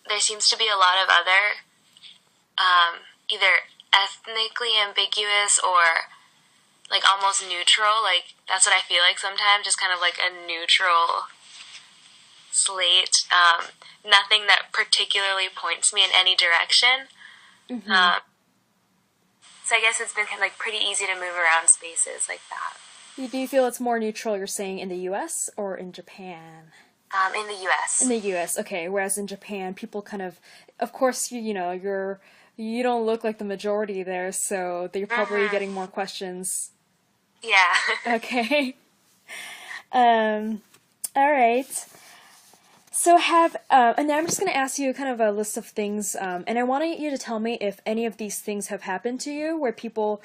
there seems to be a lot of other either ethnically ambiguous or like almost neutral. Like that's what I feel like sometimes, just kind of like a neutral slate. Nothing that particularly points me in any direction. Mm-hmm. So I guess it's been kind of like pretty easy to move around spaces like that. Do you feel it's more neutral, you're saying, in the U.S. or in Japan? In the U.S. In the U.S., okay. Whereas in Japan, people kind of course, you know, you don't look like the majority there, so they're probably getting more questions. Yeah. Okay. All right. So and I'm just going to ask you kind of a list of things, and I want you to tell me if any of these things have happened to you where people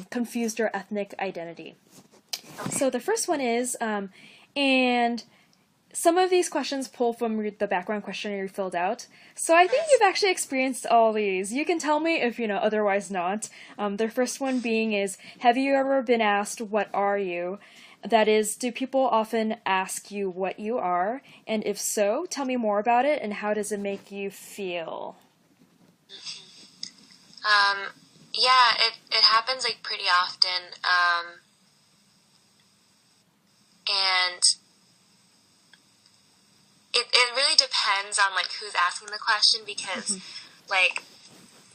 confused your ethnic identity. Okay. So the first one is, and some of these questions pull from the background questionnaire you filled out. So I think you've actually experienced all these. You can tell me if, otherwise not. The first one being is, have you ever been asked, what are you? That is, do people often ask you what you are? And if so, tell me more about it and how does it make you feel? Yeah, it happens like pretty often. And it really depends on like who's asking the question, because like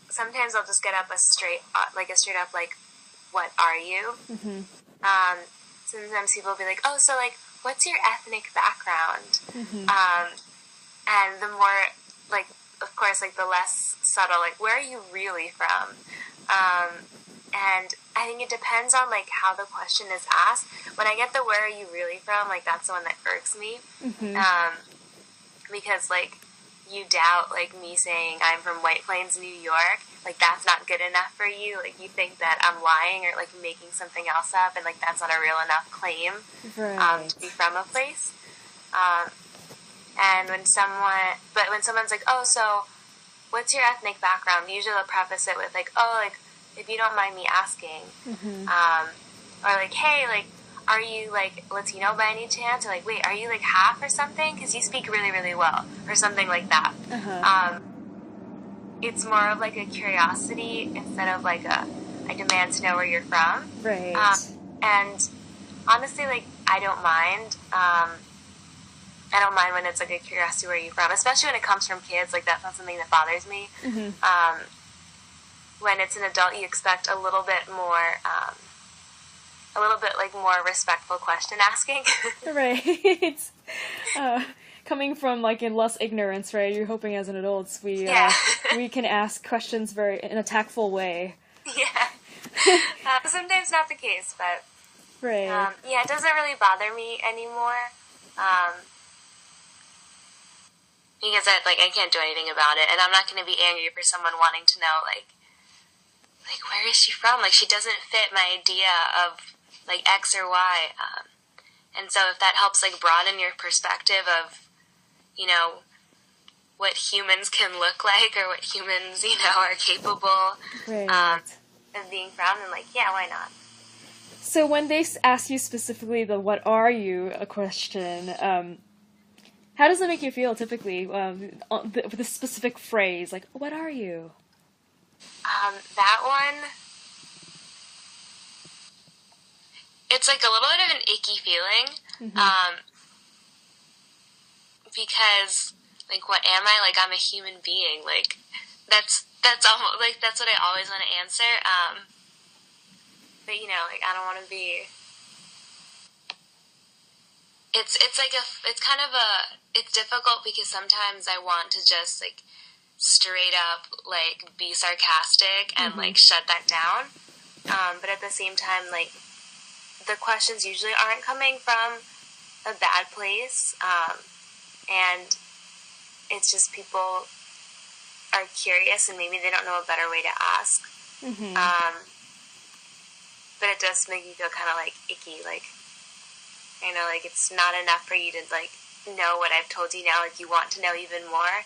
sometimes I'll just get up a straight up like, what are you? Sometimes people will be like, oh, so like what's your ethnic background? And the more like, of course, like the less subtle, like where are you really from? And I think it depends on like how the question is asked. When I get the where are you really from, like that's the one that irks me. Because like you doubt like me saying I'm from White Plains, New York. Like that's not good enough for you. Like you think that I'm lying or like making something else up, and like that's not a real enough claim to be from a place. And when someone's like, oh, so what's your ethnic background? Usually they'll preface it with like, oh, like if you don't mind me asking, or like, hey, like, are you like Latino by any chance? Or like, wait, are you like half or something? Because you speak really, really well, or something like that. It's more of like a curiosity instead of like I demand to know where you're from. Right. And honestly, like I don't mind. I don't mind when it's like a curiosity where you're from, especially when it comes from kids. Like that's not something that bothers me. When it's an adult, you expect a little bit more. A little bit like more respectful question asking. Right. Coming from like in less ignorance, right? You're hoping as an adult we can ask questions in a tactful way. Yeah. Sometimes not the case, but right. Yeah, it doesn't really bother me anymore. Because I can't do anything about it, and I'm not going to be angry for someone wanting to know like where is she from? Like she doesn't fit my idea of like X or Y, and so if that helps like broaden your perspective of what humans can look like or what humans are capable of being from, then like yeah, why not? So when they ask you specifically the "what are you" question, how does it make you feel typically with this specific phrase, like "what are you"? That one, it's like a little bit of an icky feeling, because like what am I? Like I'm a human being. Like that's almost like that's what I always want to answer. But like I don't want to be. It's difficult because sometimes I want to just like straight up like be sarcastic and like shut that down, but at the same time like the questions usually aren't coming from a bad place, and it's just people are curious and maybe they don't know a better way to ask. But it does make you feel kind of like icky, like like it's not enough for you to like know what I've told you now, like you want to know even more.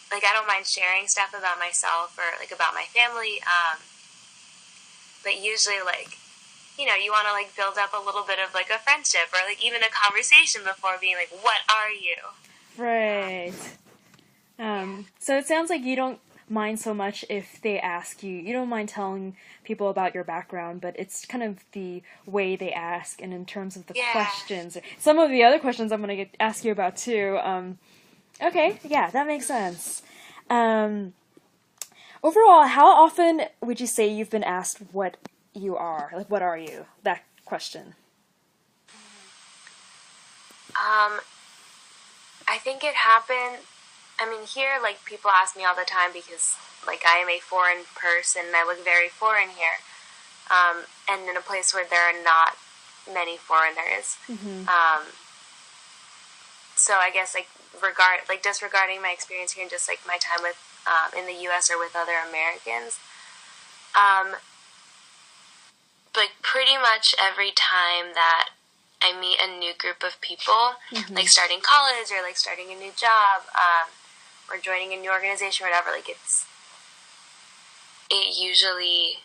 Like I don't mind sharing stuff about myself or like about my family, but usually like you want to like build up a little bit of like a friendship or like even a conversation before being like, what are you? Right. So it sounds like you don't mind so much if they ask you. You don't mind telling people about your background, but it's kind of the way they ask, and in terms of the questions. Some of the other questions I'm going to ask you about too. Okay, yeah, that makes sense. Overall, how often would you say you've been asked what you are? Like, what are you? That question. I think it happened. I mean, here, like, people ask me all the time because, like, I am a foreign person and I look very foreign here. And in a place where there are not many foreigners. So I guess, like, disregarding my experience here and just, like, my time with, in the U.S. or with other Americans, like, pretty much every time that I meet a new group of people, like starting college or, like, starting a new job, or joining a new organization or whatever, like, it usually,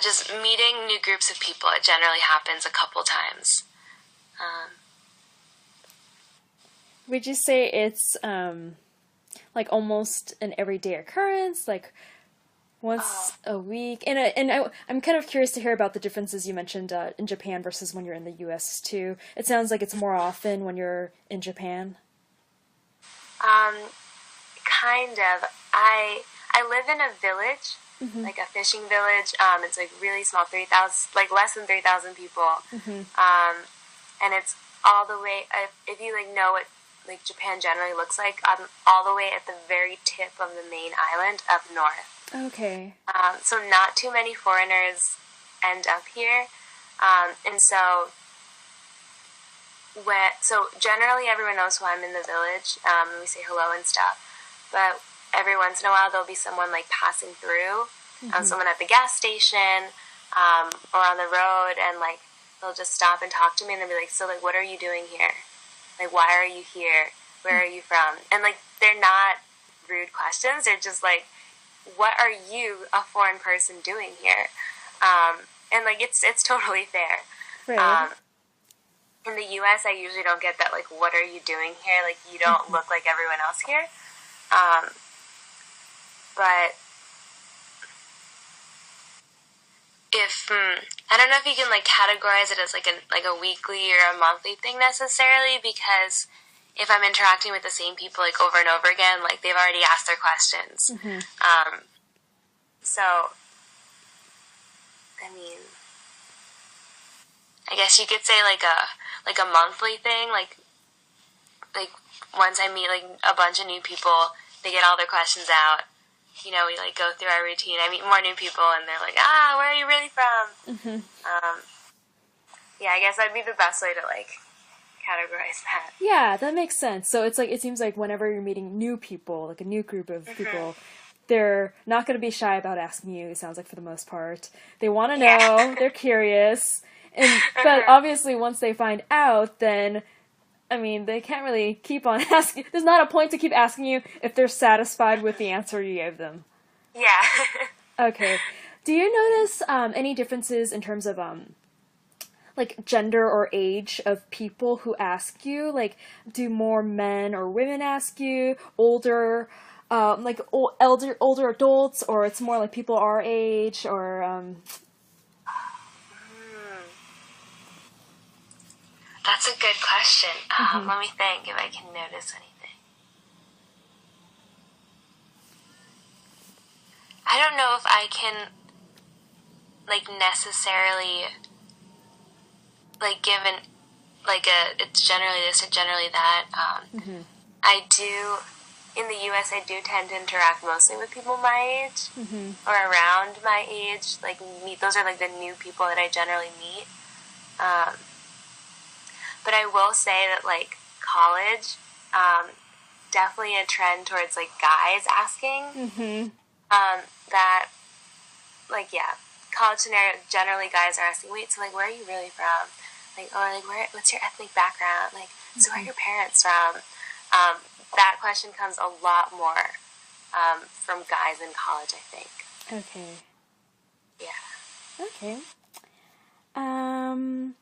just meeting new groups of people, it generally happens a couple times. Would you say it's, like, almost an everyday occurrence, like, once a week? And I'm kind of curious to hear about the differences you mentioned in Japan versus when you're in the U.S. too. It sounds like it's more often when you're in Japan. Kind of. I live in a village, like a fishing village. It's like really small, 3,000, like less than 3,000 people. And it's all the way. If you like know what like Japan generally looks like, all the way at the very tip of the main island up north. Okay. So not too many foreigners end up here, and so generally everyone knows who I'm in the village, and we say hello and stuff. But every once in a while there'll be someone like passing through, someone at the gas station, or on the road, and like they'll just stop and talk to me, and they'll be like, "So like, what are you doing here? Like, why are you here? Where are you from?" And like, they're not rude questions. They're just like, "What are you, a foreign person, doing here?" And like, it's totally fair. Right. In the U.S., I usually don't get that, like, "What are you doing here?" Like, you don't look like everyone else here. But if I don't know if you can like categorize it as like a weekly or a monthly thing necessarily, because if I'm interacting with the same people like over and over again, like they've already asked their questions. So I mean, I guess you could say like a monthly thing, like once I meet like a bunch of new people, they get all their questions out. You know, we like go through our routine. I meet more new people, and they're like, "Where are you really from?" Yeah, I guess that'd be the best way to like categorize that. Yeah, that makes sense. So it's like, it seems like whenever you're meeting new people, like a new group of people, they're not going to be shy about asking you. It sounds like for the most part, they want to know. They're curious, but obviously once they find out, then I mean, they can't really keep on asking. There's not a point to keep asking you if they're satisfied with the answer you gave them. Yeah. Okay. Do you notice any differences in terms of like gender or age of people who ask you? Like, do more men or women ask you? Older, like older adults, or it's more like people our age, or That's a good question. Let me think if I can notice anything. I don't know if I can, like, necessarily, like, given, like, it's generally this or generally that. I do, in the U.S., I do tend to interact mostly with people my age, or around my age. Like, those are, like, the new people that I generally meet. But I will say that, like, college, definitely a trend towards, like, guys asking. That, like, college scenario, generally guys are asking, "Wait, so, like, where are you really from?" Like, or, like, what's your ethnic background? Like, so where are your parents from? That question comes a lot more from guys in college, I think. okay. Yeah. Okay. And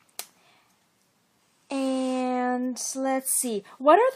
And let's see. What are the